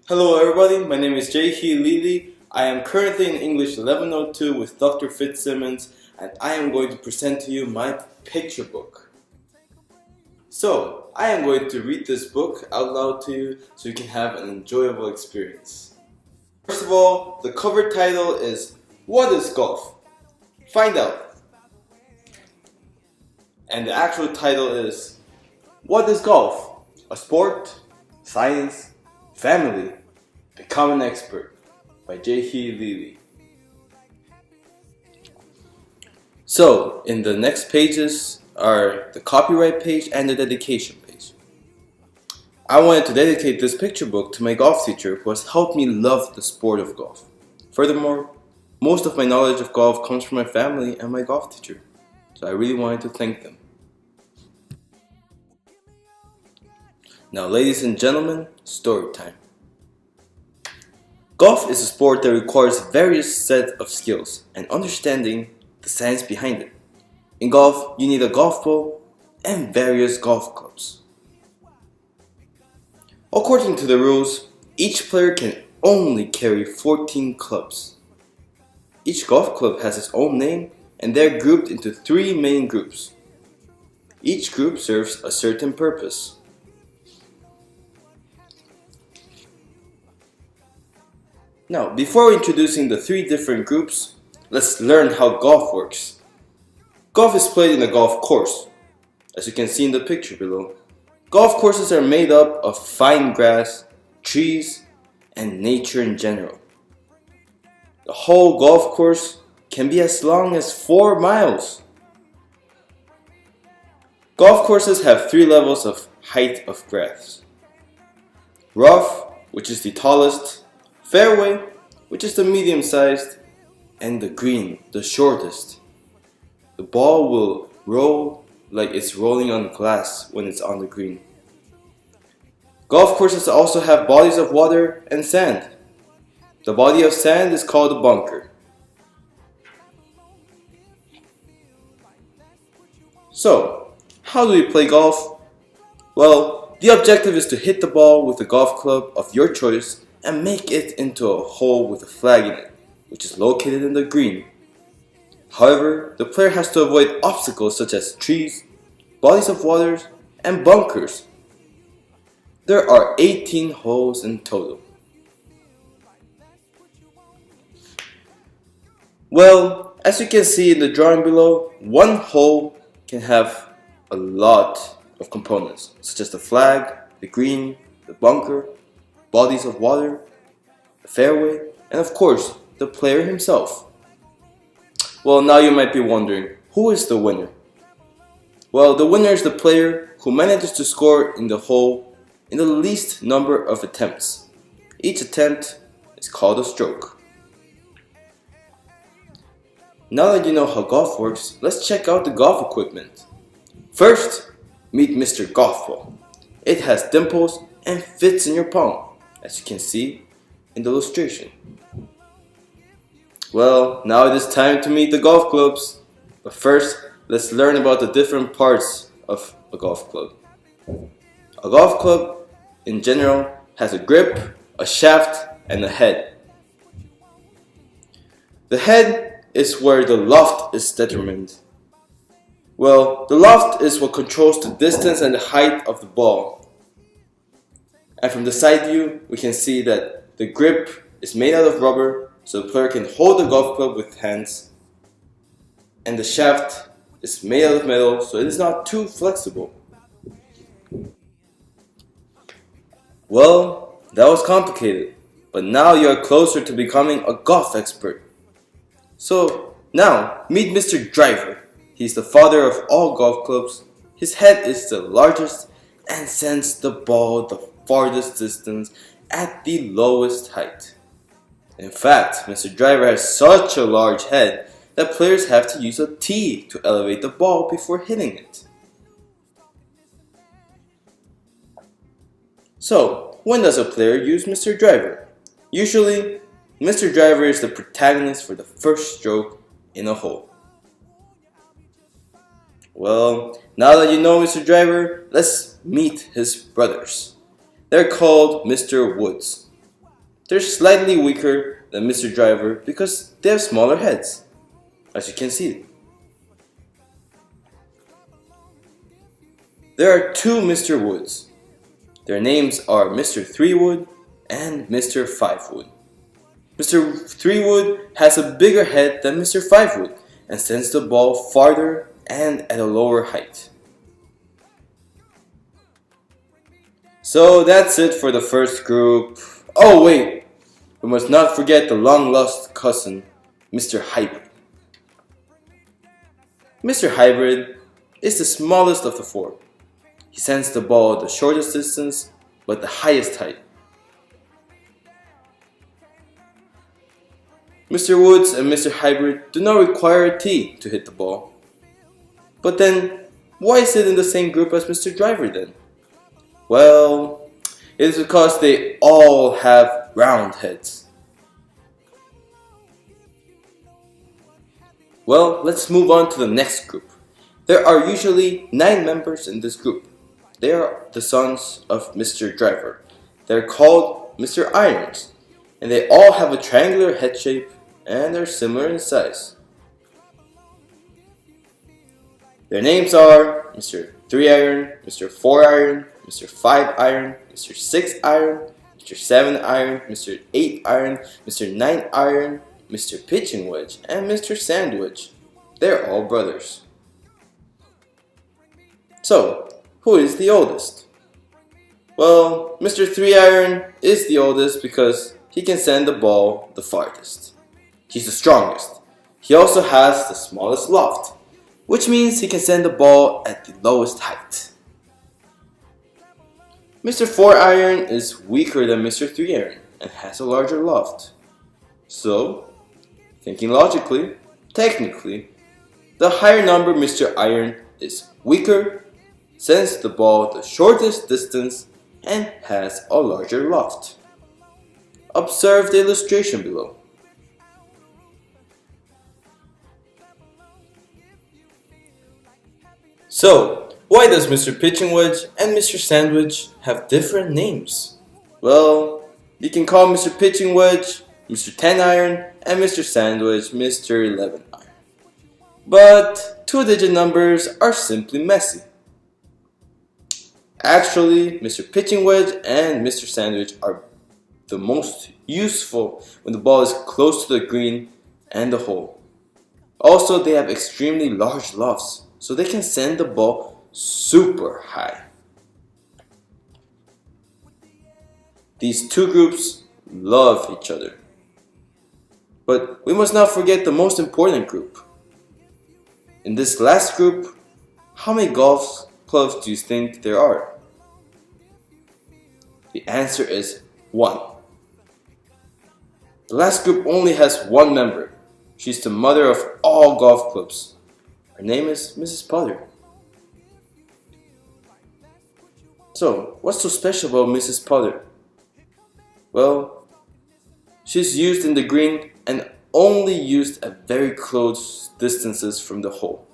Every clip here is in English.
Hello everybody, my name is J.H. Lili. I am currently in English 1102 with Dr. Fitzsimmons, and I am going to present to you my picture book. So, I am going to read this book out loud to you so you can have an enjoyable experience. First of all, the cover title is What is Golf? Find out. And the actual title is What is Golf? A Sport, Science, Family, Become an Expert by J.H. Lili. So, in the next pages are the copyright page and the dedication page. I wanted to dedicate this picture book to my golf teacher who has helped me love the sport of golf. Furthermore, most of my knowledge of golf comes from my family and my golf teacher, so I really wanted to thank them. Now, ladies and gentlemen, story time. Golf is a sport that requires various set of skills and understanding the science behind it. In golf, you need a golf ball and various golf clubs. According to the rules, each player can only carry 14 clubs. Each golf club has its own name and they're grouped into 3 main groups. Each group serves a certain purpose. Now, before introducing the 3 different groups, let's learn how golf works. Golf is played in a golf course, as you can see in the picture below. Golf courses are made up of fine grass, trees, and nature in general. The whole golf course can be as long as 4 miles. Golf courses have 3 levels of height of grass. Rough, which is the tallest, fairway, which is the medium-sized, and the green, the shortest. The ball will roll like it's rolling on glass when it's on the green. Golf courses also have bodies of water and sand. The body of sand is called a bunker. So, how do we play golf? Well, the objective is to hit the ball with a golf club of your choice and make it into a hole with a flag in it, which is located in the green. However, the player has to avoid obstacles such as trees, bodies of water, and bunkers. There are 18 holes in total. Well, as you can see in the drawing below, one hole can have a lot of components, such as the flag, the green, the bunker, bodies of water, the fairway, and of course, the player himself. Well, now you might be wondering, who is the winner? Well, the winner is the player who manages to score in the hole in the least number of attempts. Each attempt is called a stroke. Now that you know how golf works, let's check out the golf equipment. First, meet Mr. Golf Ball. It has dimples and fits in your palm, as you can see in the illustration. Well, now it is time to meet the golf clubs. But first, let's learn about the different parts of a golf club. A golf club, in general, has a grip, a shaft, and a head. The head is where the loft is determined. Well, the loft is what controls the distance and the height of the ball. And from the side view, we can see that the grip is made out of rubber, so the player can hold the golf club with hands. And the shaft is made out of metal, so it is not too flexible. Well, that was complicated, but now you are closer to becoming a golf expert. So, now, meet Mr. Driver. He's the father of all golf clubs. His head is the largest and sends the ball the farthest distance at the lowest height. In fact, Mr. Driver has such a large head that players have to use a tee to elevate the ball before hitting it. So, when does a player use Mr. Driver? Usually, Mr. Driver is the protagonist for the first stroke in a hole. Well, now that you know Mr. Driver, let's meet his brothers. They're called Mr. Woods. They're slightly weaker than Mr. Driver because they have smaller heads, as you can see. There are two Mr. Woods. Their names are Mr. 3-Wood and Mr. 5-Wood. Mr. 3-Wood has a bigger head than Mr. 5-Wood and sends the ball farther and at a lower height. So that's it for the first group. Oh wait, we must not forget the long lost cousin, Mr. Hybrid. Mr. Hybrid is the smallest of the four. He sends the ball the shortest distance but the highest height. Mr. Woods and Mr. Hybrid do not require a tee to hit the ball. But then, why is it in the same group as Mr. Driver then? Well, it is because they all have round heads. Well, let's move on to the next group. There are usually 9 members in this group. They are the sons of Mr. Driver. They're called Mr. Irons, and they all have a triangular head shape and are similar in size. Their names are Mr. 3-Iron, Mr. 4-Iron, Mr. 5-Iron, Mr. 6-Iron, Mr. 7-Iron, Mr. 8-Iron, Mr. 9-Iron, Mr. Pitching Wedge, and Mr. Sandwich. They're all brothers. So, who is the oldest? Well, Mr. 3-Iron is the oldest because he can send the ball the farthest. He's the strongest. He also has the smallest loft, which means he can send the ball at the lowest height. Mr. 4-Iron is weaker than Mr. 3-Iron and has a larger loft. So, thinking logically, technically, the higher number Mr. Iron is weaker, sends the ball the shortest distance, and has a larger loft. Observe the illustration below. So, why does Mr. Pitching Wedge and Mr. Sandwich have different names? Well, you can call Mr. Pitching Wedge Mr. 10-Iron and Mr. Sandwich Mr. 11-Iron. But 2-digit numbers are simply messy. Actually, Mr. Pitching Wedge and Mr. Sandwich are the most useful when the ball is close to the green and the hole. Also, they have extremely large lofts, so they can send the ball super high. These two groups love each other. But we must not forget the most important group. In this last group, how many golf clubs do you think there are? The answer is 1. The last group only has 1 member. She's the mother of all golf clubs. Her name is Mrs. Potter. So, what's so special about Mrs. Potter? Well, she's used in the green and only used at very close distances from the hole.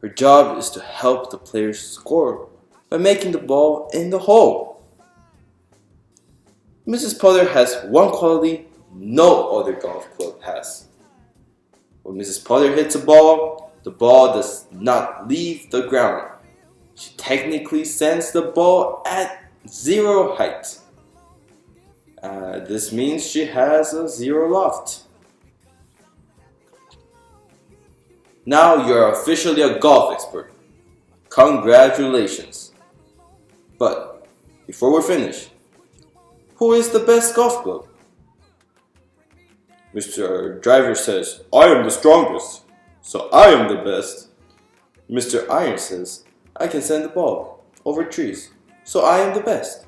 Her job is to help the players score by making the ball in the hole. Mrs. Potter has one quality no other golf club has. When Mrs. Potter hits a ball, the ball does not leave the ground. She technically sends the ball at 0 height. This means she has a 0 loft. Now you're officially a golf expert. Congratulations. But before we're finished, who is the best golf club? Mr. Driver says, I am the strongest, so I am the best. Mr. Iron says, I can send the ball over trees, so I am the best.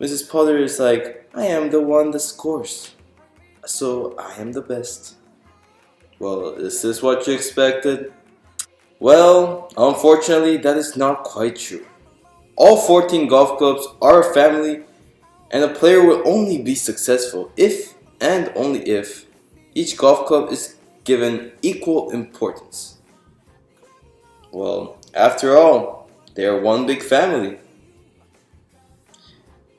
Mrs. Potter is like, I am the one that scores, so I am the best. Well, is this what you expected? Well, unfortunately, that is not quite true. All 14 golf clubs are a family, and a player will only be successful if and only if each golf club is given equal importance. Well, after all, they are one big family.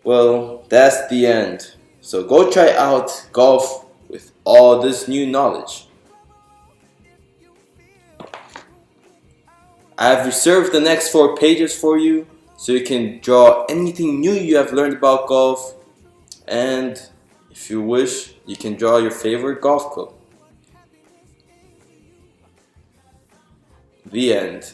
Well, that's the end. So go try out golf with all this new knowledge. I've reserved the next 4 pages for you so you can draw anything new you have learned about golf, and if you wish, you can draw your favorite golf club. The end.